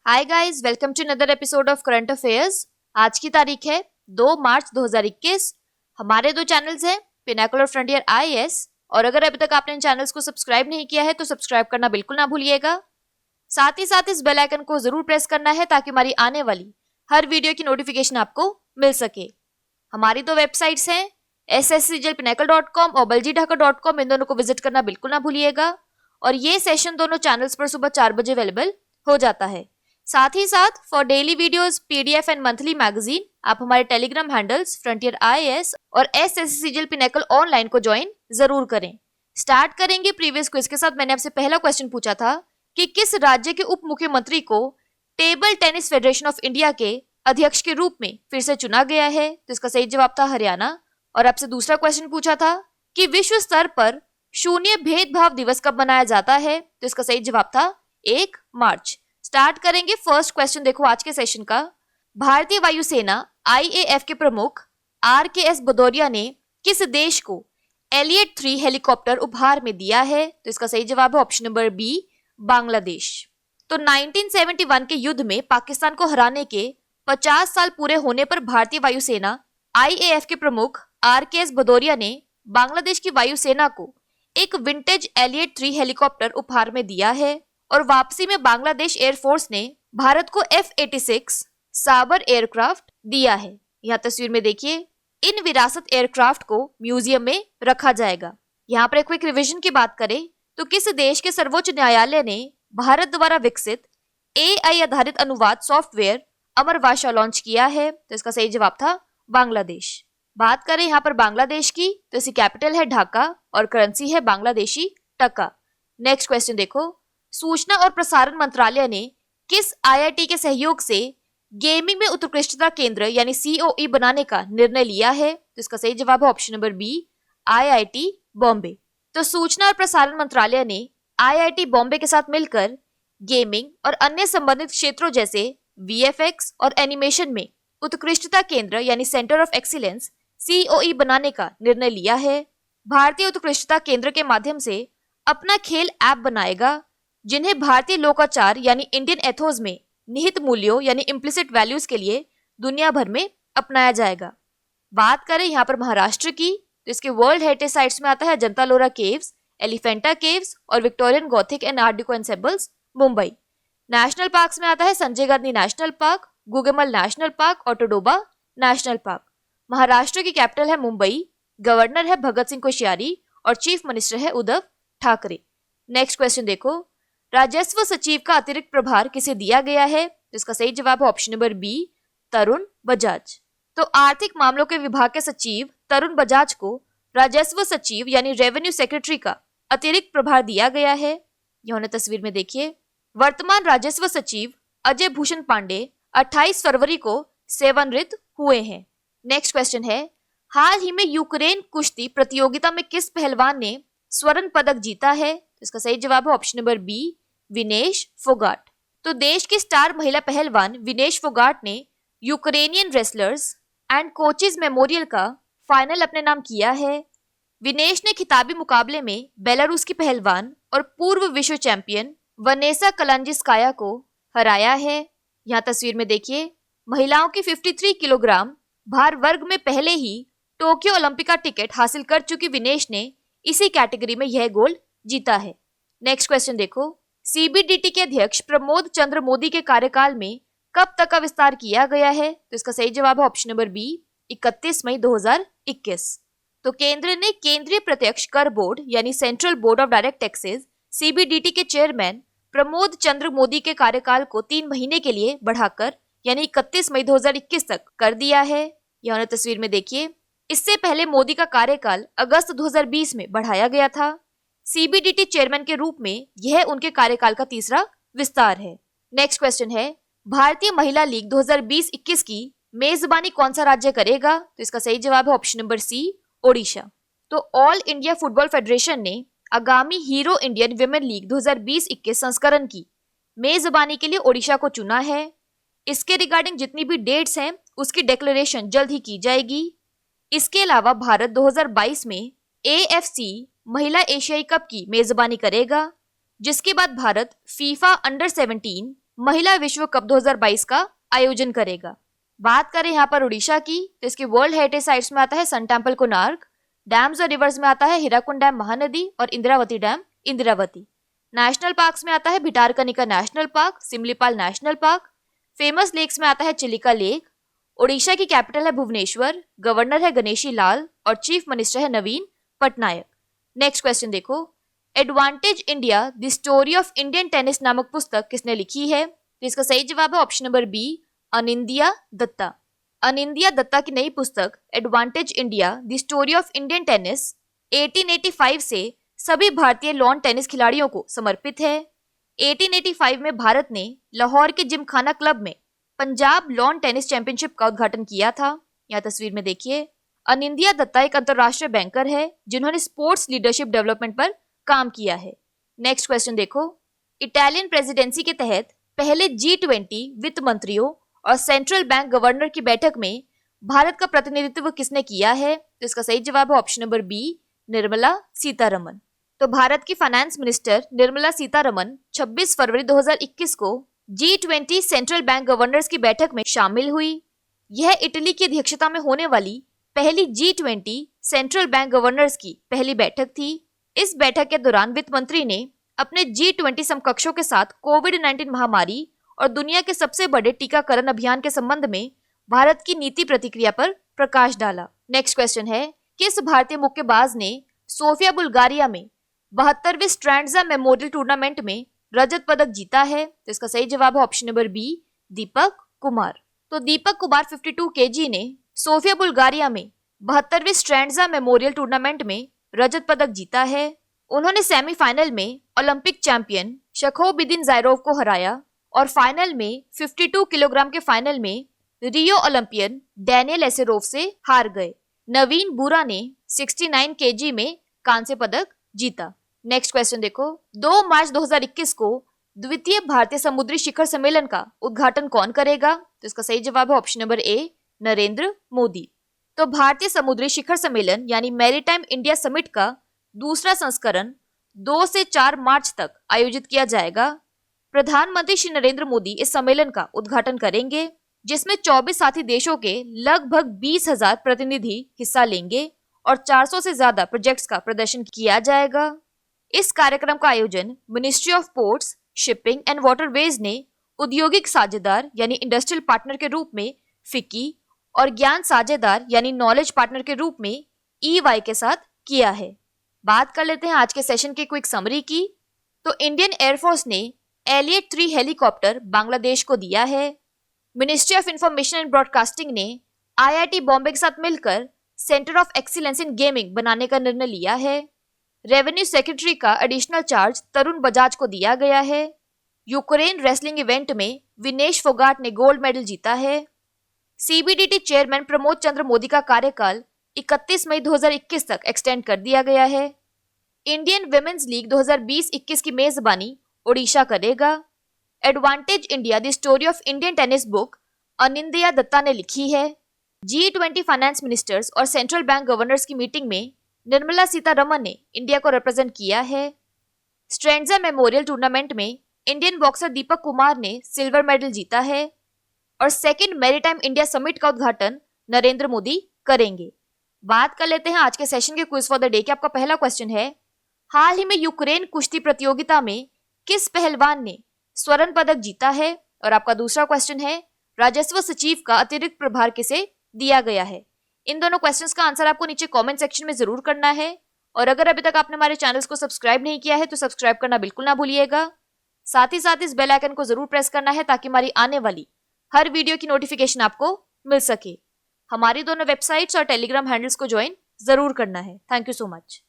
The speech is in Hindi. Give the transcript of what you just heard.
Hi guys, welcome to another episode of current affairs. आज की तारीख है 2 मार्च 2021। हमारे दो चैनल्स हैं, पिनाकल और फ्रंटियर आईएएस, और अगर अभी तक आपने इन चैनल्स को सब्सक्राइब नहीं किया है तो सब्सक्राइब करना बिल्कुल ना भूलिएगा। साथ ही साथ इस बेल आइकन को जरूर प्रेस करना है ताकि हमारी आने वाली हर वीडियो की नोटिफिकेशन आपको मिल सके। हमारी दो वेबसाइट्स हैं, sscglpinacle.com और baljeedhaka.com। इन दोनों को विजिट करना बिल्कुल ना भूलिएगा। और ये सेशन दोनों चैनल्स पर सुबह 4 बजे अवेलेबल हो जाता है। साथ ही साथ for daily videos, PDF and monthly magazine आप हमारे टेलीग्राम हैंडल्स फ्रंटियर आईएएस और एसएससीजीएल पिनाकल ऑनलाइन को ज्वाइन जरूर करें। स्टार्ट करेंगे प्रीवियस क्विज के साथ। मैंने आपसे पहला क्वेश्चन पूछा था कि किस राज्य के उप मुख्यमंत्री को table tennis federation of India के अध्यक्ष के रूप में फिर से चुना गया है, तो इसका सही जवाब था हरियाणा। और आपसे दूसरा क्वेश्चन पूछा था कि विश्व स्तर पर शून्य भेदभाव दिवस कब मनाया जाता है, तो इसका सही जवाब था 1 मार्च। स्टार्ट करेंगे फर्स्ट क्वेश्चन। देखो आज के सेशन का, भारतीय वायुसेना आईएएफ के प्रमुख आरकेएस भदौरिया ने किस देश को एलियट 3 हेलीकॉप्टर उपहार में दिया है, तो इसका सही जवाब है ऑप्शन नंबर बी, बांग्लादेश। तो 1971 के युद्ध में पाकिस्तान को हराने के 50 साल पूरे होने पर भारतीय वायुसेना आईएएफ के प्रमुख आरकेएस भदौरिया ने बांग्लादेश की वायुसेना को एक विंटेज एलियट 3 हेलीकॉप्टर उपहार में दिया है। और वापसी में बांग्लादेश एयरफोर्स ने भारत को F-86 साबर एयरक्राफ्ट दिया है। यहाँ तस्वीर में देखिए, इन विरासत एयरक्राफ्ट को म्यूजियम में रखा जाएगा। यहाँ पर एक क्विक रिवीजन की बात करें तो किस देश के सर्वोच्च न्यायालय ने भारत द्वारा विकसित AI आधारित अनुवाद सॉफ्टवेयर अमर भाषा लॉन्च किया है, तो इसका सही जवाब था बांग्लादेश। बात करें यहाँ पर बांग्लादेश की, तो इसकी कैपिटल है ढाका और करेंसी है बांग्लादेशी टका। नेक्स्ट क्वेश्चन देखो, सूचना और प्रसारण मंत्रालय ने किस आईआईटी के सहयोग से गेमिंग में उत्कृष्टता केंद्र यानी COE बनाने का निर्णय लिया है, तो इसका सही जवाब है option number B, IIT Bombay. तो सूचना और प्रसारण मंत्रालय ने IIT बॉम्बे के साथ मिलकर गेमिंग और अन्य संबंधित क्षेत्रों जैसे VFX और एनिमेशन में उत्कृष्टता केंद्र यानी सेंटर ऑफ एक्सीलेंस COE बनाने का निर्णय लिया है। भारतीय उत्कृष्टता केंद्र के माध्यम से अपना खेल ऐप बनाएगा जिन्हें भारतीय लोकाचार यानी इंडियन एथोस में निहित मूल्यों यानी इम्प्लिसिट वैल्यूज के लिए दुनिया भर में अपनाया जाएगा। बात करें यहाँ पर महाराष्ट्र की, तो इसके वर्ल्ड हेरिटेज साइट्स में आता है अजंता लोरा केव्स, एलिफेंटा केव्स और Victorian Gothic and art deco ensembles Mumbai. National parks में आता है Sanjay Gandhi national park, Gugamal national park और टोडोबा नेशनल पार्क। महाराष्ट्र की कैपिटल है मुंबई, गवर्नर है भगत सिंह कोश्यारी और चीफ मिनिस्टर है उद्धव ठाकरे। नेक्स्ट क्वेश्चन देखो, राजस्व सचिव का अतिरिक्त प्रभार किसे दिया गया है, तो इसका सही जवाब है option number B, Tarun Bajaj. तो आर्थिक मामलों के विभाग के सचिव तरुण बजाज को राजस्व सचिव यानी रेवेन्यू सेक्रेटरी का अतिरिक्त प्रभार दिया गया है। यह तस्वीर में देखिए, वर्तमान राजस्व सचिव अजय भूषण पांडे 28 फरवरी को सेवानिवृत्त हुए हैं। नेक्स्ट क्वेश्चन है, हाल ही में यूक्रेन कुश्ती प्रतियोगिता में किस पहलवान ने स्वर्ण पदक जीता है, तो इसका सही जवाब है option number B, Vinesh Phogat. तो देश की स्टार महिला पहलवान विनेश फोगाट ने Ukrainian wrestlers and coaches memorial का फाइनल अपने नाम किया है। विनेश ने खिताबी मुकाबले में बेलारूस की पहलवान और पूर्व विश्व चैंपियन वनेसा कलांजिस्काया को हराया है। यहाँ तस्वीर में देखिए, महिलाओं की 53 किलोग्राम भार वर्ग में पहले ही टोक्यो ओलंपिक का टिकट हासिल कर चुकी विनेश ने इसी कैटेगरी में यह गोल्ड जीता है। नेक्स्ट क्वेश्चन देखो, CBDT के अध्यक्ष प्रमोद चंद्र मोदी के कार्यकाल में कब तक का विस्तार किया गया है, तो इसका सही जवाब है ऑप्शन नंबर बी, 31 मई 2021। तो केंद्र ने केंद्रीय प्रत्यक्ष कर बोर्ड यानी central board of direct taxes CBDT के चेयरमैन प्रमोद चंद्र मोदी के कार्यकाल को 3 महीने के लिए बढ़ाकर यानी 31 मई 2021 तक कर दिया है। यह तस्वीर में देखिए, इससे पहले मोदी का कार्यकाल अगस्त 2020 में बढ़ाया गया था। CBDT चेयरमैन के रूप में यह उनके कार्यकाल का तीसरा विस्तार है। नेक्स्ट क्वेश्चन है, भारतीय महिला लीग 2020-21 की मेजबानी कौन सा राज्य करेगा, तो इसका सही जवाब है ऑप्शन नंबर सी, ओडिशा। तो ऑल इंडिया फुटबॉल फेडरेशन ने आगामी हीरो इंडियन विमेन लीग 2020-21 संस्करण की मेजबानी के लिए ओडिशा को चुना है। इसके रिगार्डिंग जितनी भी डेट्स हैं उसकी डिक्लेरेशन जल्द ही की जाएगी। इसके अलावा भारत 2022 में AFC महिला एशियाई कप की मेजबानी करेगा, जिसके बाद भारत फीफा अंडर 17 महिला विश्व कप 2022 का आयोजन करेगा। बात करें यहाँ पर उड़ीसा की, तो इसके वर्ल्ड हेरिटेज साइट्स में आता है सन टेम्पल कोणार्क, डैम्स और रिवर्स में आता है हीराकुंड डैम महानदी और Indravati dam Indravati. National parks में आता है Bhitarkanika national park, Similipal national park. Famous lakes में आता है चिलिका लेक। ओडिशा की कैपिटल है भुवनेश्वर, गवर्नर है गणेशी लाल और चीफ मिनिस्टर है नवीन पटनायक। नेक्स्ट क्वेश्चन देखो, advantage India the story of Indian tennis नामक पुस्तक किसने लिखी है? तो इसका सही जवाब है option number B, Anindya Dutta. Anindya Dutta की नई पुस्तक advantage India the story of Indian tennis 1885 से सभी भारतीय लॉन टेनिस खिलाड़ियों को समर्पित है। 1885 में भारत ने लाहौर के जिमखाना क्लब में पंजाब लॉन टेनिस चैंपियनशिप का उद्घाटन किया था। यहाँ तस्वीर में देखिए, अनिंदिया दत्ता एक अंतरराष्ट्रीय बैंकर है जिन्होंने स्पोर्ट्स लीडरशिप डेवलपमेंट पर काम किया है। नेक्स्ट क्वेश्चन देखो, इटालियन प्रेसिडेंसी के तहत पहले G20 वित्त मंत्रियों और सेंट्रल बैंक गवर्नर की बैठक में भारत का प्रतिनिधित्व किसने किया है? तो इसका सही जवाब है option number B, Nirmala Sitharaman. तो भारत की फाइनेंस मिनिस्टर निर्मला सीतारमन 26 फरवरी 2021 को G20 सेंट्रल बैंक गवर्नर्स की बैठक में शामिल हुई। यह इटली की अध्यक्षता में होने वाली पहली G20 सेंट्रल बैंक गवर्नर्स की पहली बैठक थी। इस बैठक के दौरान वित्त मंत्री ने अपने G20 समकक्षों के साथ कोविड-19 महामारी और दुनिया के सबसे बड़े टीकाकरण अभियान के संबंध में भारत की नीति प्रतिक्रिया पर प्रकाश डाला। नेक्स्ट क्वेश्चन है, किस भारतीय मुक्केबाज ने सोफिया बुल्गारिया में 72वें स्ट्रैंड्जा मेमोरियल टूर्नामेंट में रजत पदक जीता है? तो इसका सही जवाब है option number B, Deepak Kumar. तो दीपक कुमार 52 kg ने सोफिया बुल्गारिया में 72वें स्ट्रैंड्जा मेमोरियल टूर्नामेंट में रजत पदक जीता है। उन्होंने सेमीफाइनल में ओलंपिक चैंपियन शखोबिदिन जायरोव को हराया और फाइनल में 52 किलोग्राम के फाइनल में रियो ओलंपियन डैनियल एसेरोव से हार गए। नवीन बुरा ने 69 kg में कांस्य पदक जीता। नेक्स्ट क्वेश्चन देखो, 2 मार्च 2021 को द्वितीय भारतीय समुद्री शिखर सम्मेलन का उद्घाटन कौन करेगा? तो इसका सही जवाब है option number A, Narendra Modi. तो भारतीय समुद्री शिखर सम्मेलन यानी मैरीटाइम इंडिया समिट का दूसरा संस्करण 2 से 4 मार्च तक आयोजित किया जाएगा। प्रधानमंत्री श्री नरेंद्र मोदी इस सम्मेलन का उद्घाटन करेंगे, जिसमें 24 साथी देशों के लगभग 20,000 प्रतिनिधि हिस्सा लेंगे और 400 से ज्यादा प्रोजेक्ट्स का प्रदर्शन किया जाएगा। इस कार्यक्रम का आयोजन ministry of ports, shipping and waterways ने औद्योगिक साझेदार यानी इंडस्ट्रियल पार्टनर के रूप में फिक्की और ज्ञान साझेदार यानी नॉलेज पार्टनर के रूप में EY के साथ किया है। बात कर लेते हैं आज के सेशन की क्विक समरी की। तो इंडियन एयरफोर्स ने एलियट 3 हेलीकॉप्टर बांग्लादेश को दिया है। Ministry of information and broadcasting ने IIT बॉम्बे के साथ मिलकर centre of excellence in gaming बनाने का निर्णय लिया है। रेवेन्यू सेक्रेटरी का एडिशनल चार्ज तरुण बजाज को दिया गया है। यूक्रेन रेसलिंग इवेंट में विनेश फोगाट ने गोल्ड मेडल जीता है। CBDT चेयरमैन प्रमोद चंद्र मोदी का कार्यकाल 31 मई 2021 तक एक्सटेंड कर दिया गया है। इंडियन विमेंस लीग 2020-21 की मेजबानी ओडिशा करेगा। Advantage India the story of Indian tennis book Anindya Dutta ने लिखी है। G20 फाइनेंस मिनिस्टर्स और सेंट्रल बैंक गवर्नर्स की मीटिंग में निर्मला सीतारमन ने इंडिया को रिप्रेजेंट किया है। स्ट्रैंड्जा मेमोरियल टूर्नामेंट में इंडियन बॉक्सर दीपक कुमार ने सिल्वर मेडल जीता है और सेकंड मैरीटाइम इंडिया समिट का उद्घाटन नरेंद्र मोदी करेंगे। बात कर लेते हैं आज के सेशन के क्विज फॉर द डे के। आपका पहला क्वेश्चन है, हाल ही में यूक्रेन कुश्ती प्रतियोगिता में किस पहलवान ने स्वर्ण पदक जीता है? और आपका दूसरा क्वेश्चन है, राजस्व सचिव का अतिरिक्त प्रभार किसे दिया गया है? इन दोनों क्वेश्चंस का आंसर आपको नीचे कमेंट सेक्शन में जरूर करना है। और अगर अभी तक आपने हमारे चैनल्स को सब्सक्राइब नहीं किया है तो सब्सक्राइब करना बिल्कुल ना भूलिएगा। साथ ही साथ इस बेल आइकन को जरूर प्रेस करना है ताकि हमारी आने वाली हर वीडियो की नोटिफिकेशन आपको मिल सके। हमारी दोनों वेबसाइट्स और टेलीग्राम हैंडल्स को ज्वाइन जरूर करना है। Thank you so much.